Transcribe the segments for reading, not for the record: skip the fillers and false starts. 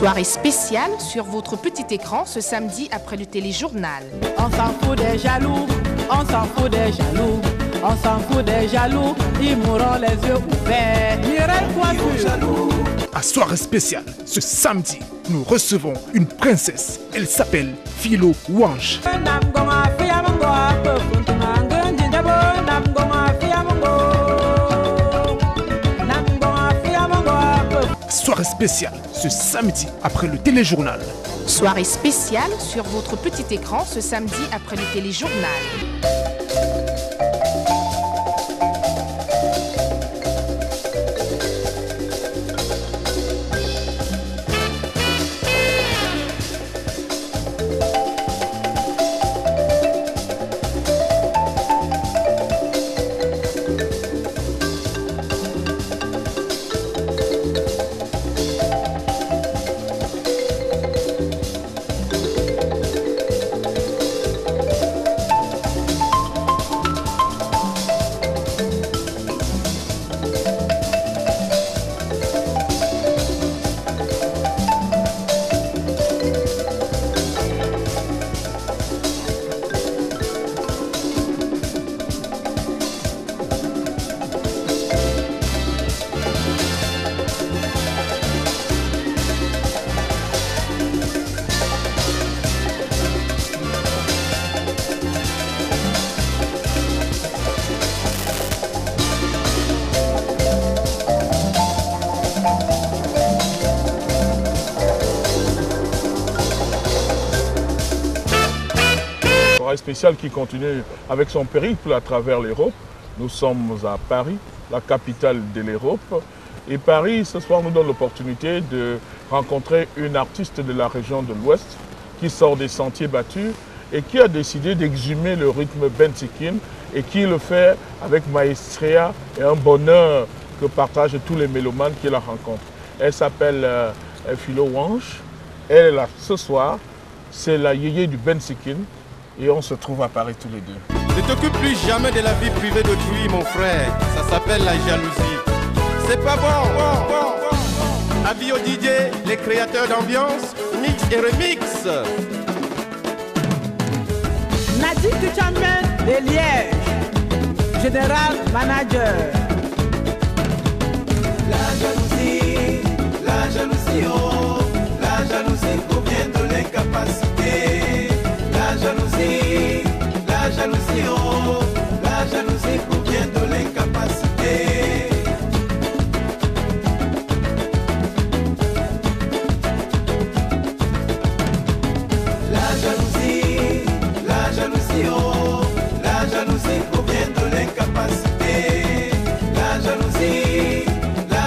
Soirée spéciale sur votre petit écran ce samedi après le téléjournal. On s'en fout des jaloux, on s'en fout des jaloux, on s'en fout des jaloux, ils mourront les yeux ouverts. Mireille Coiffure. À soirée spéciale, ce samedi, nous recevons une princesse. Elle s'appelle Philo Wange. Soirée spéciale ce samedi après le téléjournal. Soirée spéciale sur votre petit écran ce samedi après le téléjournal. Spécial qui continue avec son périple à travers l'Europe. Nous sommes à Paris, la capitale de l'Europe. Et Paris, ce soir, nous donne l'opportunité de rencontrer une artiste de la région de l'Ouest qui sort des sentiers battus et qui a décidé d'exhumer le rythme benzikin et qui le fait avec maestria et un bonheur que partagent tous les mélomanes qui la rencontrent. Elle s'appelle Philo Wange. Elle est là ce soir. C'est la yéyé du benzikin. Et on se trouve à Paris tous les deux. Ne t'occupe plus jamais de la vie privée d'autrui, mon frère. Ça s'appelle la jalousie. C'est pas bon. Avis aux DJ, les créateurs d'ambiance, mix et remix. Nadine Tuchamen de Liège, général manager. La jalousie, oh, la jalousie provient de l'incapacité. La jalousie, oh, la jalousie provient de l'incapacité. La jalousie, oh, la jalousie provient de l'incapacité. La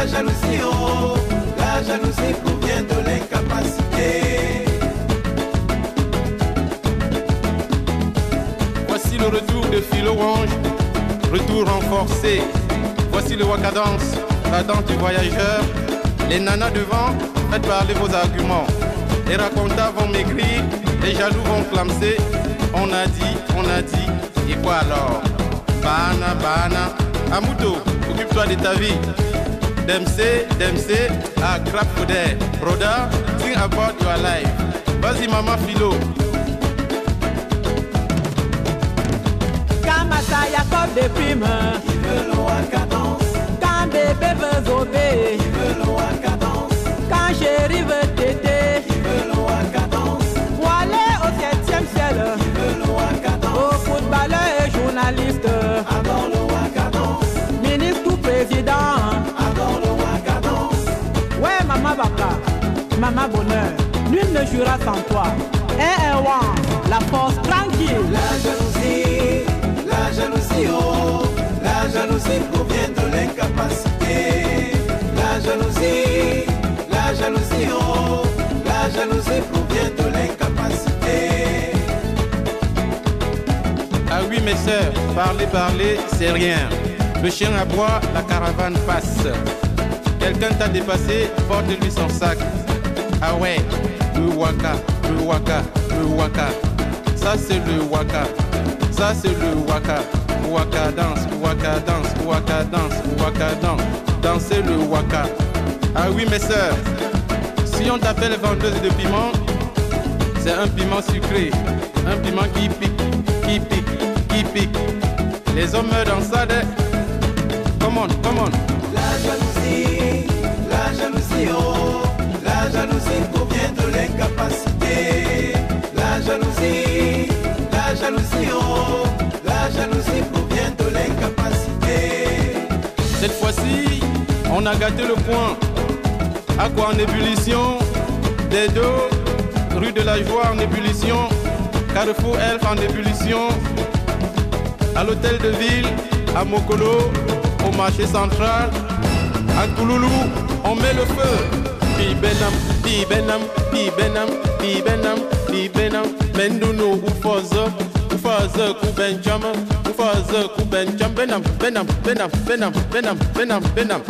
jalousie, oh, la jalousie provient de l'incapacité. Voici le retour de Philo Wange, retour renforcé. Voici le Waka Dance, la danse du voyageur. Les nanas devant, faites parler vos arguments. Les racontants vont maigrir, les jaloux vont clamser. On a dit, et quoi alors? Bana, Amuto, occupe-toi de ta vie. Dempsey, à Crap Foder. Roda, sing about your life. Vas-y maman Philo. Kamata Jacob déprime, il veut le Waka Dance. quand bébé veut zober, Il veut le Waka Dance. quand chéri veut téter, Il veut le Waka Dance. pour aller au 7e ciel, Il veut le Waka Dance. aux footballeurs et journalistes, Adore le Waka Dance. ministre ou président. Adore le Waka Dance. Ouais, maman Baka, maman bonheur, nul ne jouera sans toi. La force tranquille. La jalousie, oh, la jalousie provient de l'incapacité. La jalousie, oh, la jalousie provient de l'incapacité. Ah oui mes sœurs, parler, c'est rien. Le chien aboie, la caravane passe. Quelqu'un t'a dépassé, porte-lui son sac. Ah ouais, le waka. Ça c'est le waka. Waka danse. Dansez le waka. Ah oui mes sœurs, Si on t'appelle vendeuse de piment, c'est un piment sucré, un piment qui pique, qui pique, qui pique. Les hommes meurent dans ça, come on, come on. La jalousie, oh, la jalousie provient de l'incapacité. La jalousie, oh, la jalousie provient de l'incapacité. Cette fois-ci, on a gâté le coin. Aqua en ébullition, des dos, rue de la Joie en ébullition, Carrefour Elf en ébullition, à l'hôtel de ville, à Mokolo, au marché central, à Kouloulou, on met le feu. Pi benam, pi benam, pi benam, pi benam, pi benam, Mendounou ou Fozo, ku benjama, ou Fozo ku benjam, benam, benam, benam, benam, benam, benam, benam.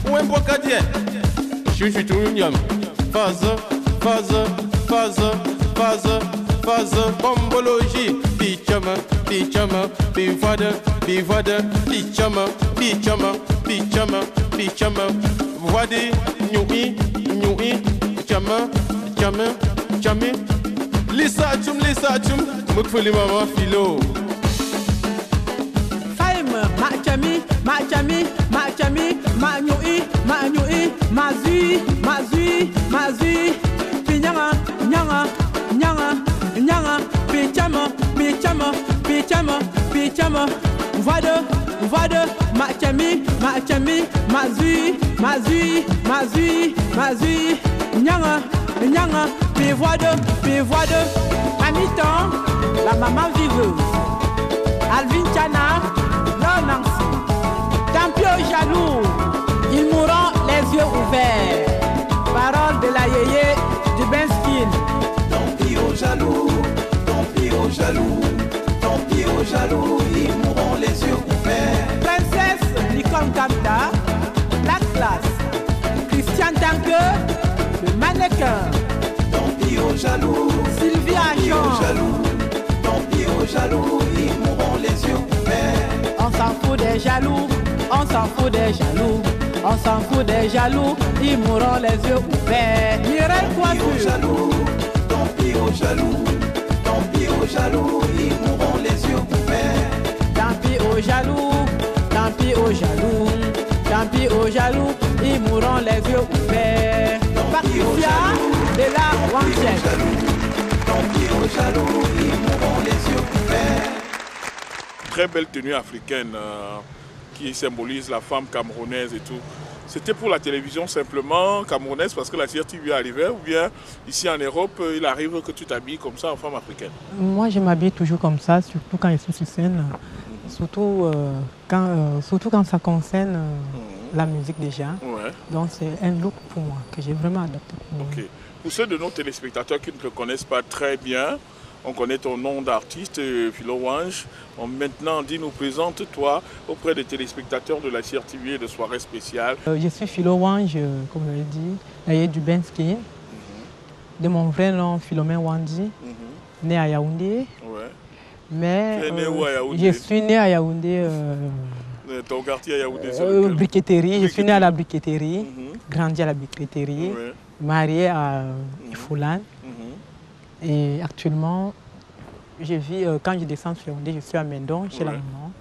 Ou un bocadier, chouchou tout yam, Fozo, Fozo, Fozo, Fozo, Fozo, bombologie, pichama, pichama, bivada, bivada, pichama, pichama, pichama, pichama, voidi, nyui, nyui, chama, chama, chami, lisa chum, mukfuli mama filo. Ma chami, ma chami, ma chami, ma nyui, ma nyui, ma zui, ma zui, ma zui, pinyanga, nyanga, nyanga, nyanga, pichama, pichama, pichama, pichama, voide, ma chami, ma chami, ma zui, ma zui, ma zui, ma zui, nyanga, nyanga, puis voide, à mi-temps, la maman viveuse, Alvin Chana. Nancy. Tant pis aux jaloux, ils mourront les yeux ouverts. Parole de la yéyé du Benskin. Tant pis aux jaloux, tant pis aux jaloux, tant pis aux jaloux, ils mourront les yeux ouverts. Princesse Nicole Kamta, la classe. Christian Tanque, le mannequin. Tant pis aux jaloux, Sylvie Achon. Tant pis aux jaloux, ils mourront les yeux ouverts. On s'en fout des jaloux, on s'en fout des jaloux, on s'en fout des jaloux, ils mourront les yeux ouverts. Mireille Coiffure. Tant pis aux jaloux, tant pis aux jaloux, ils mourront les yeux ouverts. Tant pis aux jaloux, tant pis aux jaloux, tant pis aux jaloux, ils mourront les yeux ouverts. Patricia de la Wangchek. Tant pis aux jaloux, ils mourront les yeux ouverts. Très belle tenue africaine qui symbolise la femme camerounaise et tout. C'était pour la télévision simplement camerounaise parce que la CRTV arrivait, ou bien ici en Europe, il arrive que tu t'habilles comme ça en femme africaine? Moi, je m'habille toujours comme ça, surtout quand je suis sur scène, surtout quand ça concerne la musique déjà. Ouais. Donc c'est un look pour moi que j'ai vraiment adopté. Ok. Pour ceux de nos téléspectateurs qui ne te connaissent pas très bien, on connaît ton nom d'artiste, Philo Wange. Maintenant, dis-nous, présente-toi auprès des téléspectateurs de la CRTV et de soirées spéciales. Je suis Philo Wange, comme je l'ai dit, aïe du Benskin. De mon vrai nom, Philomène Wandi, né à Yaoundé. Ouais. Mais tu es né où à Yaoundé? Je suis né à Yaoundé. Ton quartier à Yaoundé, briqueterie. Je suis né à la briqueterie, grandi à la briqueterie, marié à Foulan. Et actuellement, je vis, quand je descends sur Yaoundé, je suis à Mendon, chez la maman.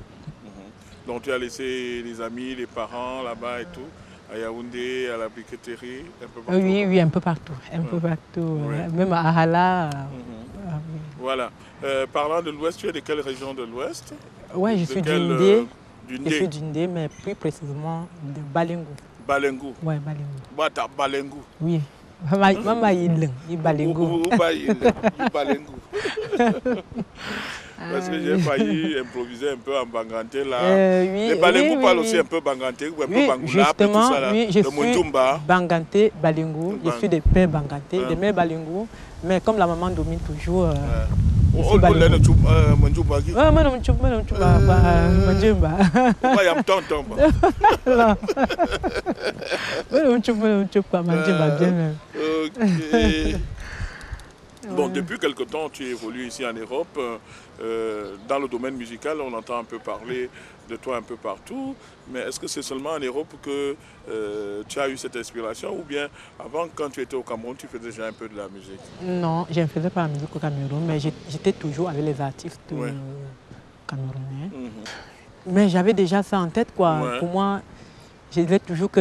Donc tu as laissé les amis, les parents là-bas et tout, à Yaoundé, à la briqueterie, un peu partout? Oui, un peu partout. Un peu partout. Même à Hala. Voilà. Parlant de l'Ouest, tu es de quelle région de l'Ouest? Oui, je suis d'Indé. Je suis d'Indé, mais plus précisément de Balengou. Balengou? Oui, Balengou. Bata Balengou? Oui. Maman il Balengou. Balengou. Parce que j'ai failli improviser un peu en banganté là. Les Balengou parlent aussi un peu banganté, un peu bangoula, tout ça là. Oui, je suis banganté, Balengou. Je suis des pères banganté, des mères Balengou. Mais comme la maman domine toujours. Oh, Balengou. Bon, depuis quelque temps, tu évolues ici en Europe. Dans le domaine musical, on entend un peu parler de toi un peu partout, mais est-ce que c'est seulement en Europe que tu as eu cette inspiration ou bien avant, quand tu étais au Cameroun, tu faisais déjà un peu de la musique? Non, je ne faisais pas la musique au Cameroun, mais j'étais toujours avec les artistes camerounais. Mais j'avais déjà ça en tête, quoi. Ouais. Pour moi, je disais toujours que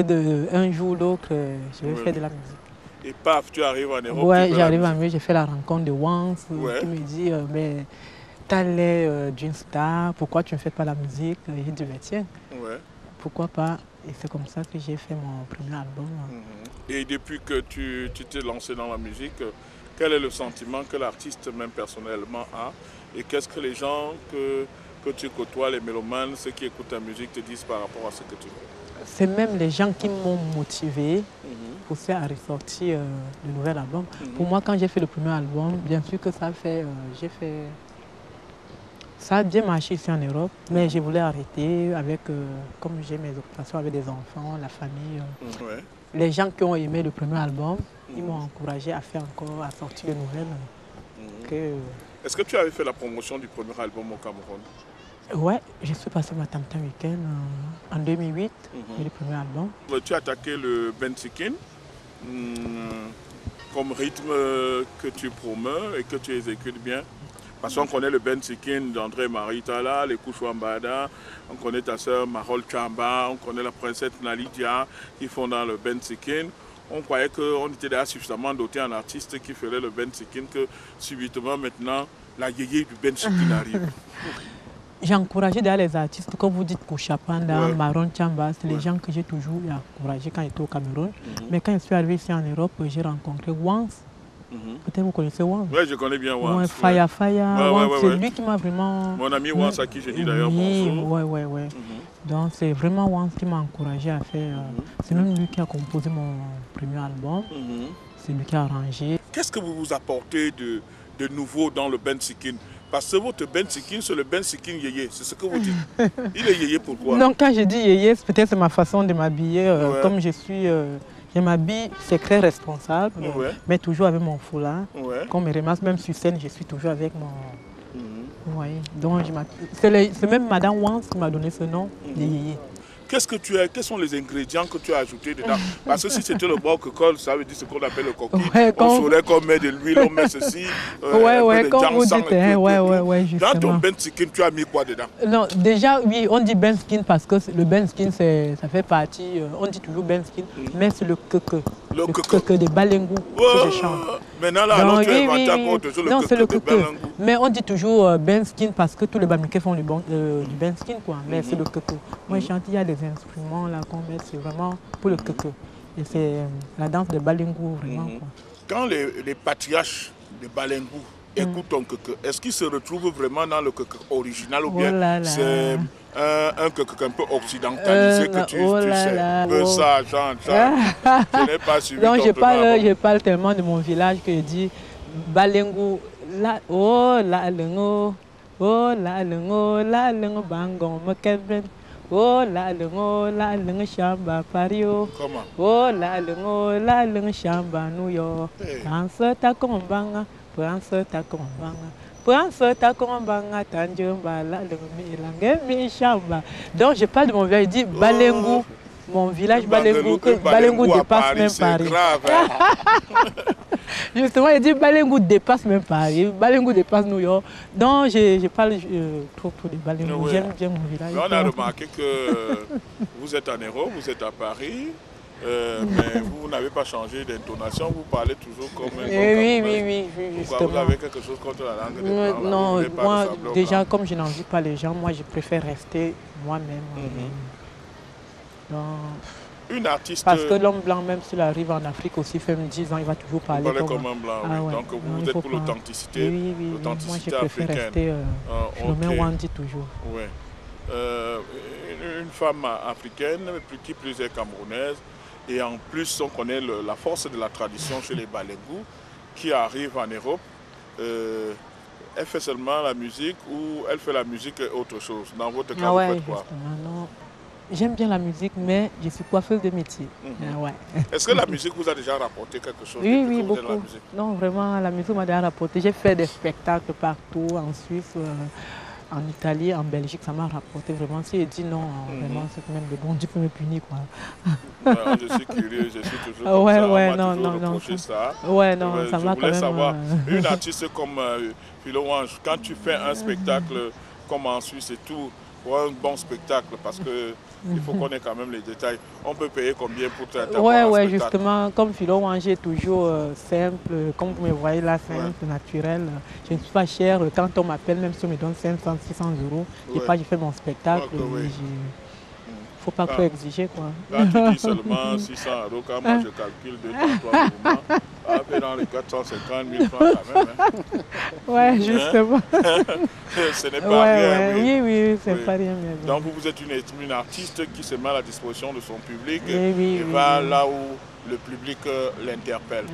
un jour ou l'autre, je vais faire de la musique. Et paf, tu arrives en Europe. Ouais, j'arrive en Europe, j'ai fait la rencontre de Wans qui me dit mais t'as l'air d'une star, pourquoi tu ne fais pas la musique? J'ai dit tiens, pourquoi pas? Et c'est comme ça que j'ai fait mon premier album. Et depuis que tu t'es lancé dans la musique, quel est le sentiment que l'artiste même personnellement a? Et qu'est-ce que les gens que tu côtoies, les mélomanes, ceux qui écoutent ta musique te disent par rapport à ce que tu fais? C'est même les gens qui m'ont motivé pour faire ressortir le nouvel album. Pour moi, quand j'ai fait le premier album, bien sûr que ça a bien marché ici en Europe, mais je voulais arrêter avec, comme j'ai mes occupations avec des enfants, la famille. Les gens qui ont aimé le premier album, ils m'ont encouragé à faire encore, à sortir de nouvelles. Est-ce que tu avais fait la promotion du premier album au Cameroun? Ouais, je suis passé ma Tam Tam Weekend en 2008, et le premier album. Tu as attaqué le Bensikin comme rythme que tu promeux et que tu exécutes bien. Parce qu'on connaît le Bensikin d'André Maritala, les Kouchouambada, on connaît ta sœur Marol Chamba, on connaît la princesse Nalidia qui font dans le Bensikin. On croyait qu'on était déjà suffisamment doté en artiste qui ferait le Bensikin que subitement maintenant la yéyé du Bensikin arrive. J'ai encouragé d'ailleurs les artistes, comme vous dites, Kouchapanda, Maron Chamba, c'est les gens que j'ai toujours encouragés quand j'étais au Cameroun. Mais quand je suis arrivé ici en Europe, j'ai rencontré Wans. Peut-être vous connaissez Wans. Oui, je connais bien Wans. Faya, c'est lui qui m'a vraiment... Mon ami Wans à qui je dis d'ailleurs bonjour. Oui. Donc c'est vraiment Wans qui m'a encouragé à faire... C'est même lui qui a composé mon premier album. C'est lui qui a arrangé. Qu'est-ce que vous vous apportez de nouveau dans le Bensikin? Parce que votre Bensikin, c'est le Bensikin yéyé, c'est ce que vous dites. Il est yéyé pourquoi? Non, quand je dis yéyé, peut-être c'est ma façon de m'habiller. Comme je suis... je m'habille, c'est très responsable, mais toujours avec mon foulard. Quand on me remarque, même sur scène, je suis toujours avec mon... Donc c'est même Madame Wans qui m'a donné ce nom, de yéyé. Qu'est-ce que tu as? Quels sont les ingrédients que tu as ajoutés dedans? Parce que si c'était le bococol, ça veut dire ce qu'on appelle le coquille. On saurait qu'on met de l'huile, on met ceci. Comme vous dites, dans ton Bensikin, tu as mis quoi dedans? Non, déjà, oui, on dit Bensikin parce que le Bensikin, ça fait partie, on dit toujours Bensikin, mais c'est le keke. Le keke de Balengou que je chante. Maintenant, là, alors tu es inventé encore toujours le keke de Balengou. Mais on dit toujours Bensikin parce que tous les Bamileke font du Bensikin, quoi. Mais c'est le keke. Moi, je chante, il y a des instruments là qu'on met, c'est vraiment pour le keke. Et c'est la danse de Balengou, vraiment. Quoi. Quand les patriarches de Balengou écoutent ton keke, est-ce qu'ils se retrouvent vraiment dans le keke original ou bien c'est un keke un peu occidentalisé que tu sais? Ça, Jean, je n'ai pas suivi. Donc je parle tellement de mon village que je dis Balengou, oh la lengo, bangon, mekeben. Oh la lengo chamba pario. Comment? Oh la lengo chamba New York. Pranse ta kombanga, pranse ta kombanga. Pranse ta kombanga tanjumba la lengo mi chamba. Donc je parle de mon village, je dis Balengou. Mon village Balengou, que Balengou dépasse même Paris. Grave, hein? Justement, il dit Balengou dépasse même Paris, Balengou dépasse New York. Donc, je parle trop de Balengou. J'aime bien mon village. On a remarqué que vous êtes en Europe, vous êtes à Paris, mais vous n'avez pas changé d'intonation, vous parlez toujours comme un oui, justement. Vous avez quelque chose contre la langue des Blancs? Non, moi, déjà, comme je n'envie pas les gens, moi, je préfère rester moi-même. Une artiste... Parce que l'homme blanc, même s'il arrive en Afrique aussi, fait 10 ans, il va toujours parler comme un blanc. Donc vous êtes pour l'authenticité, moi je préfère rester le Wandi toujours. Oui. Une femme africaine, qui plus est camerounaise, et en plus on connaît la force de la tradition chez les Balengou, qui arrive en Europe. Elle fait seulement la musique ou elle fait la musique et autre chose? Dans votre cas, vous faites quoi? J'aime bien la musique, mais je suis coiffeuse de métier. Est-ce que la musique vous a déjà rapporté quelque chose? Oui, beaucoup. Non, vraiment, la musique m'a déjà rapporté. J'ai fait des spectacles partout, en Suisse, en Italie, en Belgique, ça m'a rapporté vraiment. Si je dis non, vraiment, c'est quand même le bon Dieu peut me punir, quoi. Je suis curieux, je suis toujours comme ça. Non, ça. Ouais, non, ça je m'a voulais quand même... savoir, une artiste comme Philo Wange, quand tu fais un spectacle comme en Suisse et tout, pour un bon spectacle, parce que il faut qu'on ait quand même les détails. On peut payer combien pour t'avoir un spectacle? Justement, comme Philo Wange est toujours simple, comme vous me voyez là, simple, naturel. Je ne suis pas cher. Quand on m'appelle, même si on me donne 500, 600 euros, je fais mon spectacle. Il ne faut pas trop exiger, quoi. Quand tu dis seulement 600 euros, quand moi je calcule 2-3 mouvements, après dans les 450 000 francs quand même. Hein. Ouais, justement. Ce n'est pas rien. Oui, c'est pas rien. Mais donc vous êtes une artiste qui se met à la disposition de son public et va là où le public l'interpelle.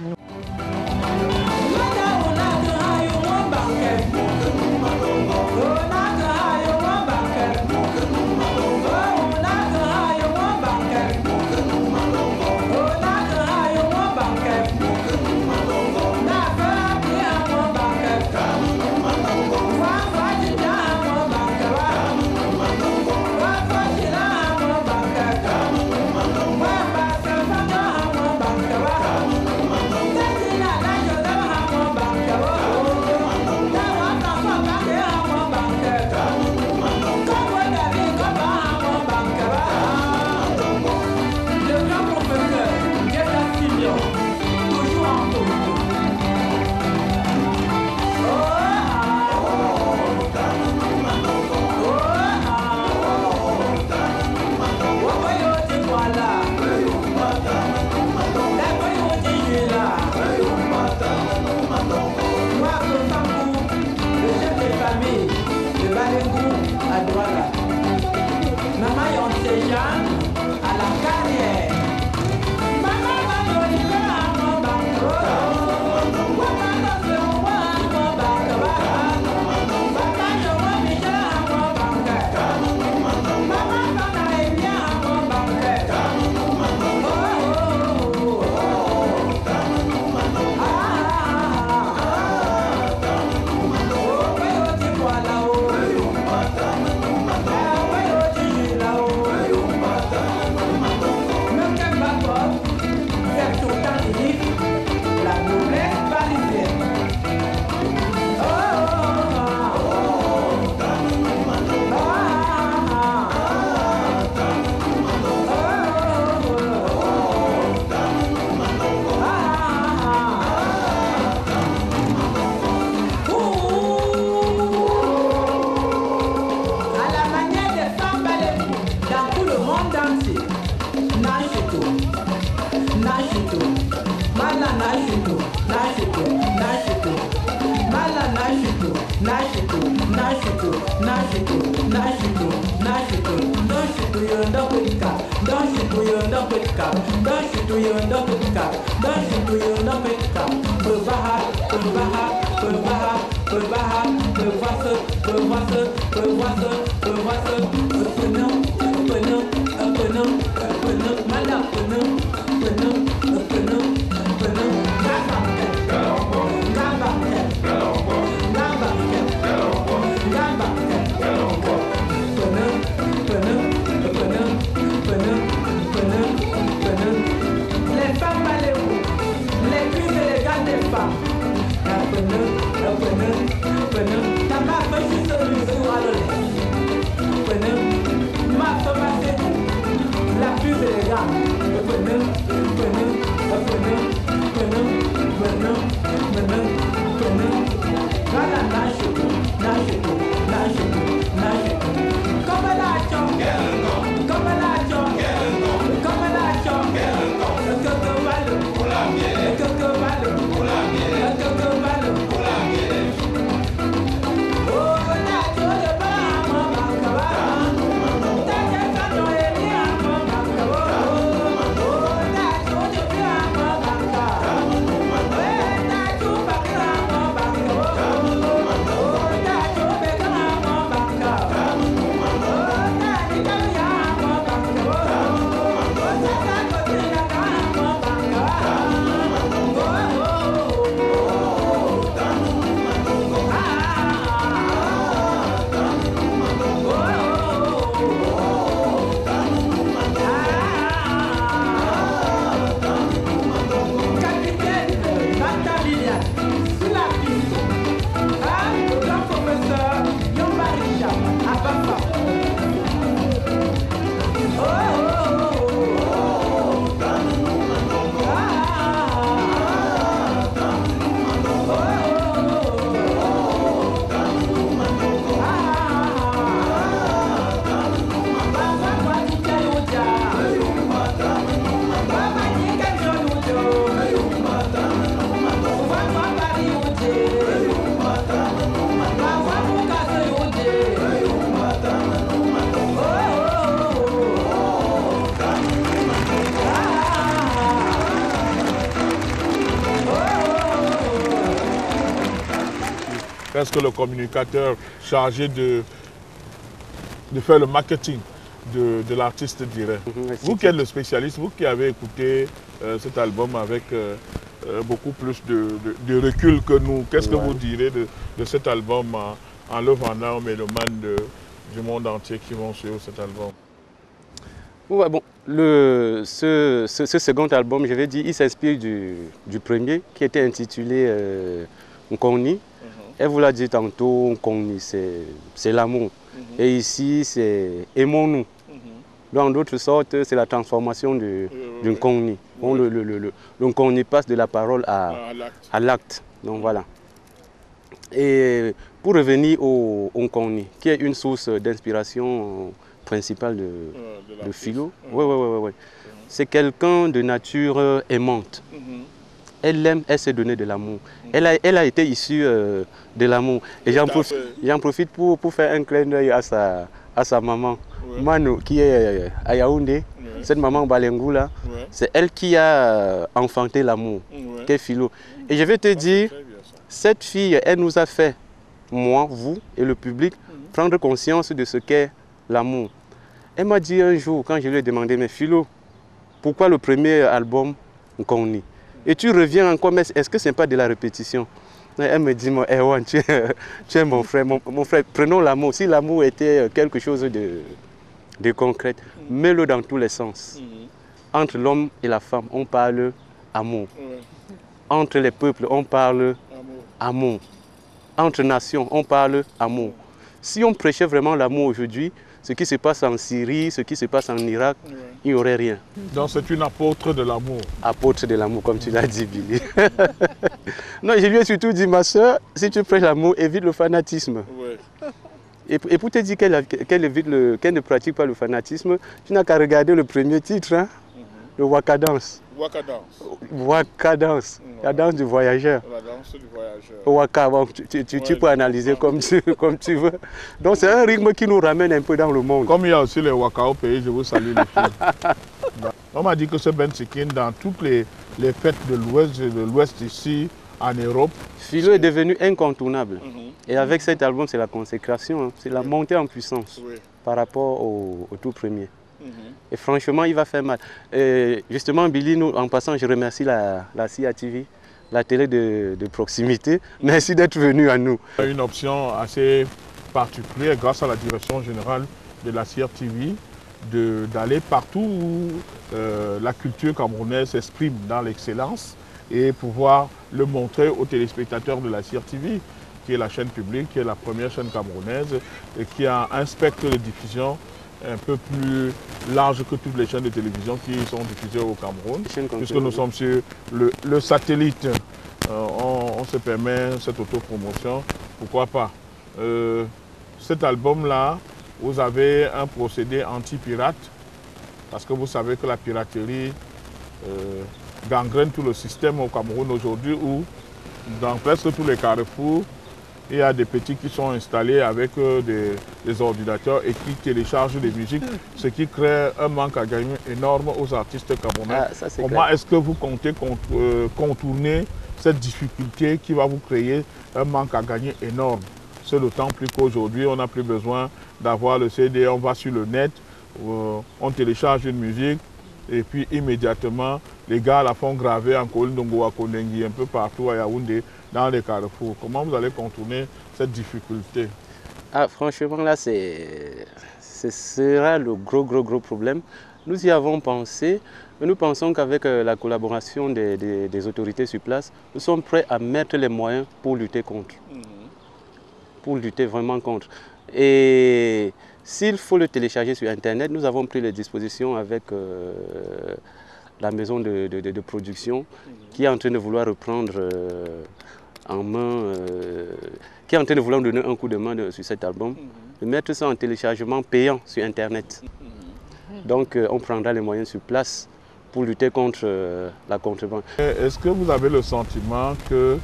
presque le communicateur chargé de faire le marketing de l'artiste, dirais. Vous qui êtes le spécialiste, vous qui avez écouté cet album avec beaucoup plus de recul que nous, qu'est-ce que vous direz de cet album en le vendant aux mélomanes du monde entier qui vont suivre cet album? Ouais, bon, ce second album, je vais dire, il s'inspire du premier qui était intitulé Nkoni. Elle vous l'a dit tantôt, Nkoni, c'est l'amour. Et ici, c'est aimons-nous. Dans d'autres sortes, c'est la transformation du Nkoni. Bon, le Nkoni passe de la parole à l'acte. Donc voilà. Et pour revenir au Nkoni, qui est une source d'inspiration principale de Philo, c'est quelqu'un de nature aimante. Elle aime, elle s'est donné de l'amour. Elle a été issue de l'amour. Et j'en profite pour faire un clin d'œil à sa maman, Manu, qui est à Yaoundé. Cette maman Balengou là, c'est elle qui a enfanté l'amour, qui est Philo. Et je vais te dire, cette fille, elle nous a fait, moi, vous et le public, prendre conscience de ce qu'est l'amour. Elle m'a dit un jour, quand je lui ai demandé, mais Philo, pourquoi le premier album Nkoni? Et tu reviens encore, mais est-ce que ce n'est pas de la répétition? Elle me dit, Erwan, tu es mon frère. Mon frère, prenons l'amour. Si l'amour était quelque chose de concret, mets-le dans tous les sens. Entre l'homme et la femme, on parle amour. Entre les peuples, on parle amour. Entre nations, on parle amour. Si on prêchait vraiment l'amour aujourd'hui, ce qui se passe en Syrie, ce qui se passe en Irak, il n'y aurait rien. Donc c'est une apôtre de l'amour. Apôtre de l'amour, comme tu l'as dit, Billy. Non, je lui ai surtout dit, ma soeur, si tu prêches l'amour, évite le fanatisme. Et pour te dire qu'elle ne pratique pas le fanatisme, tu n'as qu'à regarder le premier titre, hein, le Wakadance. Wakadance, la danse du voyageur. La danse du voyageur. Waka, bon, tu peux analyser comme tu veux. Donc c'est un rythme qui nous ramène un peu dans le monde. Comme il y a aussi les Waka au pays, je vous salue les filles. On m'a dit que ce Ben Sikin, dans toutes les fêtes de l'Ouest ici, en Europe. Philo est devenu incontournable. Et avec cet album, c'est la consécration, hein. C'est la montée en puissance par rapport au tout premier. Et franchement, il va faire mal. Et justement, Billy, nous, en passant, je remercie la CIA TV, la télé de proximité. Merci d'être venu à nous. Une option assez particulière grâce à la direction générale de la CIA TV d'aller partout où la culture camerounaise s'exprime dans l'excellence et pouvoir le montrer aux téléspectateurs de la CIA TV, qui est la chaîne publique, qui est la première chaîne camerounaise et qui a un spectre de diffusion un peu plus large que toutes les chaînes de télévision qui sont diffusées au Cameroun, puisque nous sommes sur le satellite. On se permet cette autopromotion, pourquoi pas. Cet album-là, vous avez un procédé anti-pirate, parce que vous savez que la piraterie gangrène tout le système au Cameroun aujourd'hui, où dans presque tous les carrefours, il y a des petits qui sont installés avec des ordinateurs et qui téléchargent des musiques, ce qui crée un manque à gagner énorme aux artistes camerounais. Comment est-ce que vous comptez contourner cette difficulté qui va vous créer un manque à gagner énorme? C'est d'autant plus qu'aujourd'hui, on n'a plus besoin d'avoir le CD, on va sur le net, on télécharge une musique et puis immédiatement, les gars la font graver en Kolindongo, à Kondengi, un peu partout à Yaoundé, dans les carrefours. Comment vous allez contourner cette difficulté? Franchement, là, ce sera le gros problème. Nous y avons pensé, mais nous pensons qu'avec la collaboration des autorités sur place, nous sommes prêts à mettre les moyens pour lutter contre. Pour lutter vraiment contre. Et s'il faut le télécharger sur Internet, nous avons pris les dispositions avec la maison de production qui est en train de vouloir reprendre en main, qui est en train de vouloir donner un coup de main sur cet album, de mettre ça en téléchargement payant sur Internet. Donc on prendra les moyens sur place pour lutter contre la contrebande. Est-ce que vous avez le sentiment que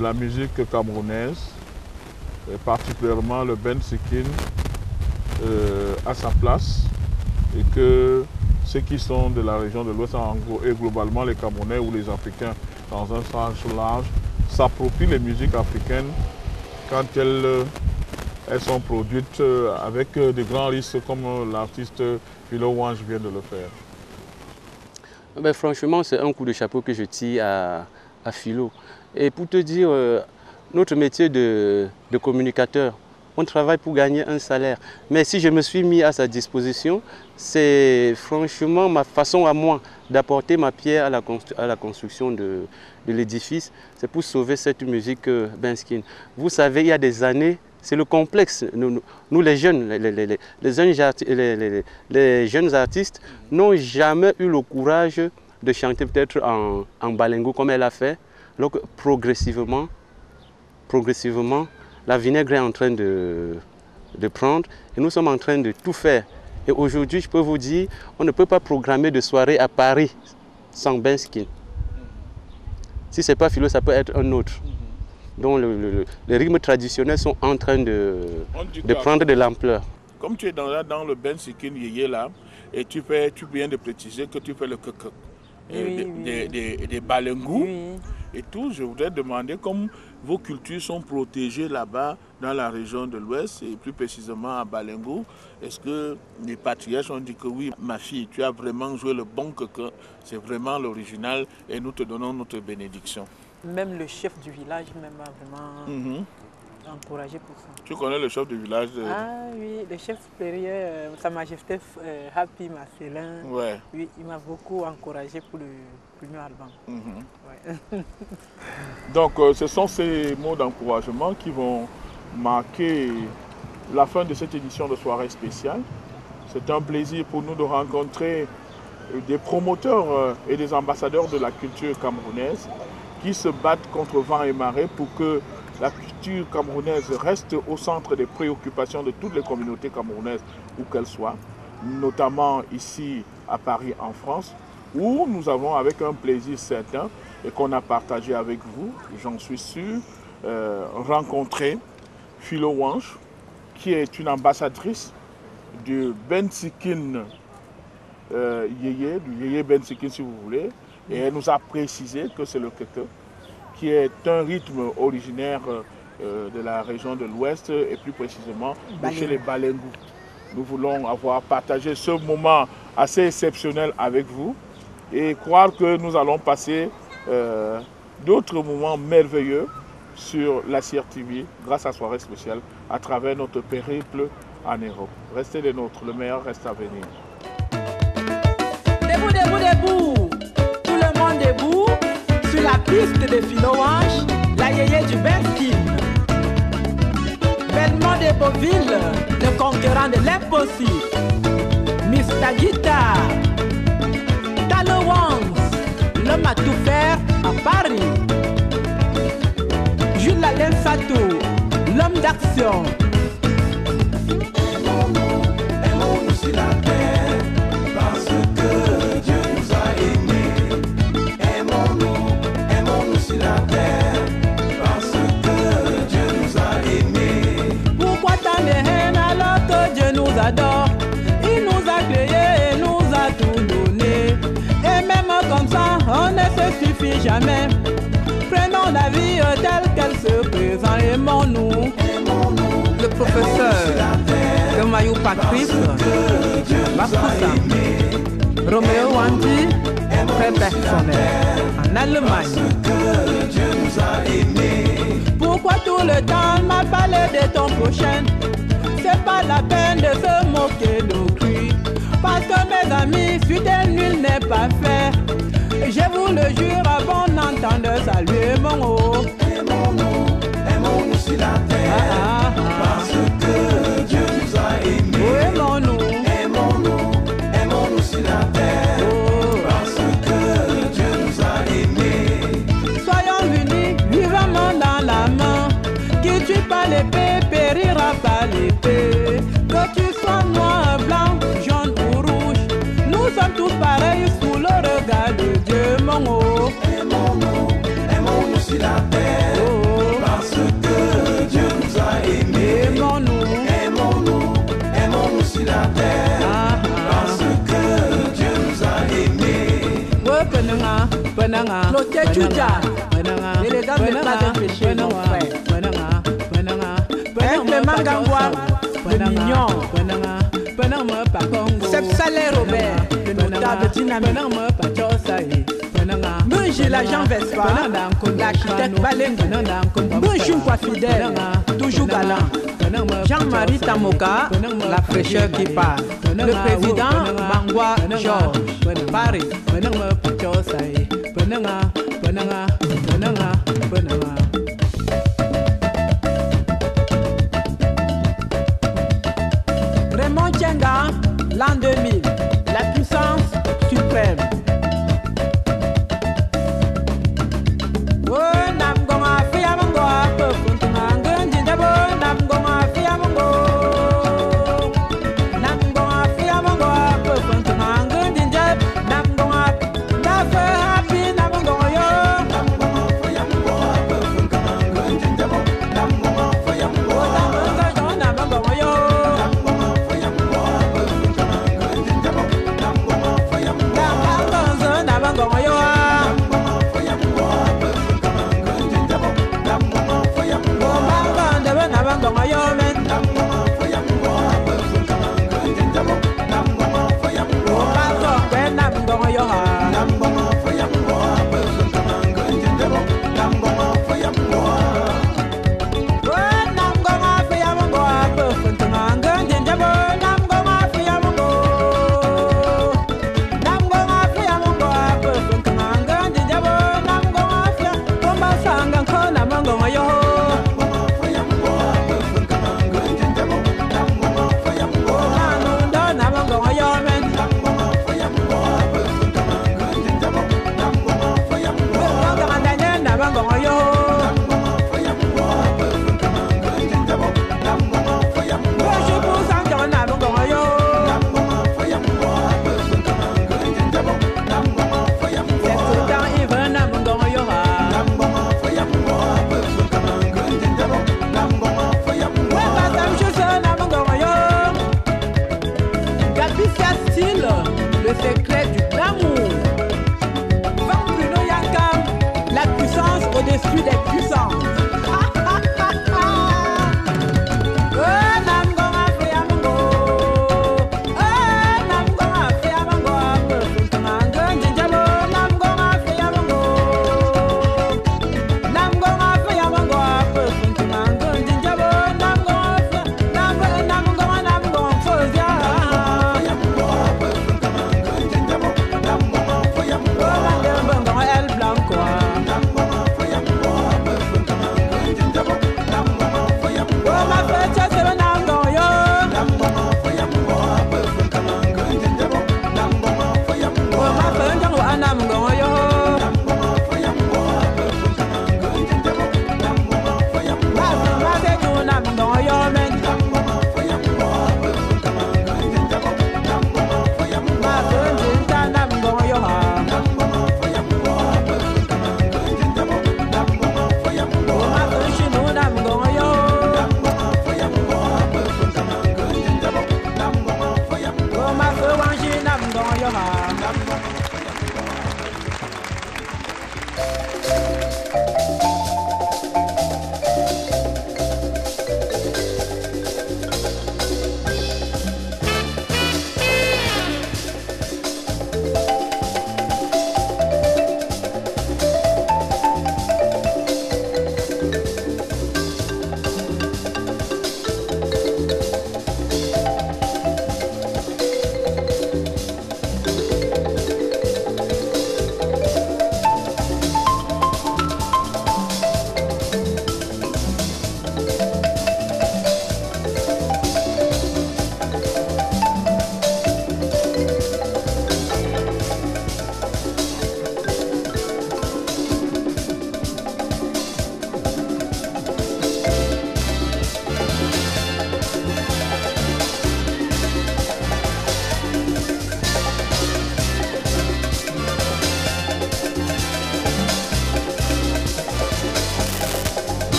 la musique camerounaise, et particulièrement le Ben Sikin, a sa place et que ceux qui sont de la région de l'Ouest et globalement les Camerounais ou les Africains dans un sens large s'approprient les musiques africaines quand elles sont produites avec de grands risques comme l'artiste Philo Wange vient de le faire? Ben, franchement, c'est un coup de chapeau que je tire à Philo. Et pour te dire, notre métier de communicateur, on travaille pour gagner un salaire. Mais si je me suis mis à sa disposition, c'est franchement ma façon à moi d'apporter ma pierre à la construction de l'édifice. C'est pour sauver cette musique Benskin. Vous savez, il y a des années, c'est le complexe. Nous les jeunes, les jeunes artistes n'ont jamais eu le courage de chanter peut-être en balingo comme elle a fait. Donc progressivement, la vinaigre est en train de prendre et nous sommes en train de tout faire. Et aujourd'hui, je peux vous dire, on ne peut pas programmer de soirée à Paris sans Benskin. Si ce n'est pas Philo, ça peut être un autre. Donc les rythmes traditionnels sont en train de prendre de l'ampleur. Comme tu es dans le Benskin Yéyé là, et tu viens de préciser que tu fais le kekek, des balengous. Oui. Et tout, je voudrais demander, comme vos cultures sont protégées là-bas, dans la région de l'Ouest, et plus précisément à Balengo, est-ce que les patriarches ont dit que oui, ma fille, tu as vraiment joué le bon keke, c'est vraiment l'original, et nous te donnons notre bénédiction? Même le chef du village m'a vraiment encouragé pour ça. Tu connais le chef du village Ah oui, le chef supérieur, Sa Majesté Happy Marcelin. Ouais. Oui, il m'a beaucoup encouragé pour le premier album. Ouais. Donc ce sont ces mots d'encouragement qui vont marquer la fin de cette édition de soirée spéciale. C'est un plaisir pour nous de rencontrer des promoteurs et des ambassadeurs de la culture camerounaise qui se battent contre vent et marée pour que la culture camerounaise reste au centre des préoccupations de toutes les communautés camerounaises, où qu'elles soient, notamment ici à Paris en France, où nous avons avec un plaisir certain et qu'on a partagé avec vous, j'en suis sûr, rencontré Philo Wange, qui est une ambassadrice du Bensikin Yéyé, du Yéyé Bensikin si vous voulez, et elle nous a précisé que c'est le keke, qui est un rythme originaire de la région de l'Ouest et plus précisément de chez les Balengous. Nous voulons avoir partagé ce moment assez exceptionnel avec vous et croire que nous allons passer d'autres moments merveilleux sur la CRTV grâce à Soirée Spéciale à travers notre périple en Europe. Restez les nôtres, le meilleur reste à venir. Debout, debout, debout, tout le monde debout. Sur la piste de Philo Wange, la yéyé du Benskin. Belmont de Beauville, le conquérant de l'impossible. Miss Tagita, Talo Wange, l'homme à tout faire à Paris. Jules Alain Fatou, l'homme d'action. Aimons-nous sur la terre, parce que Dieu nous a aimés. Aimons-nous sur la terre, parce que Dieu nous a aimés. Pourquoi tant de haine alors que Dieu nous adore? Il nous a créés et nous a tout donné. Et même comme ça, on ne se suffit jamais. Prenons la vie telle qu'elle se présente. Aimons-nous. Le professeur de Mayou Patrice, Baskoussa, Roméo Wandi, très personnel, en Allemagne. Pourquoi tout le temps m'a parlé de ton prochain? C'est pas la peine de se moquer d'autrui, parce que mes amis, suite et nul n'est pas fait. Je vous le jure, à bon entendre saluer mon haut. Aimons-nous sur la terre, parce que Dieu nous a aimés. Aimons-nous. Aimons-nous sur la terre, parce que Dieu nous a aimés. Soyons unis, vivons dans la main. Qui tue pas l'épée, périra pas l'épée. Que tu sois noir, blanc, jaune ou rouge, nous sommes tous pareils sous le regard de Dieu, mon haut. Aimons-nous sur la terre, parce que Dieu nous a aimés. Aimons-nous sur la terre, parce que Dieu nous a aimés. L'hôtel Tchouja, l'élégance n'est pas un péché, mon frère. Gangwa, le mignon. C'est Salé Robert, le notable dynamique. Bunji l'agent Vespa, l'architecte Balengo. Bunji quoi fidèle, toujours galant. Jean-Marie Tamoka, la fraîcheur qui parle. Le président Bangwa Georges, Paris. Raymond Tienga, l'an 2000, la puissance suprême. Le secret du glamour. Van Bruno Yankam, la puissance au-dessus des puissances.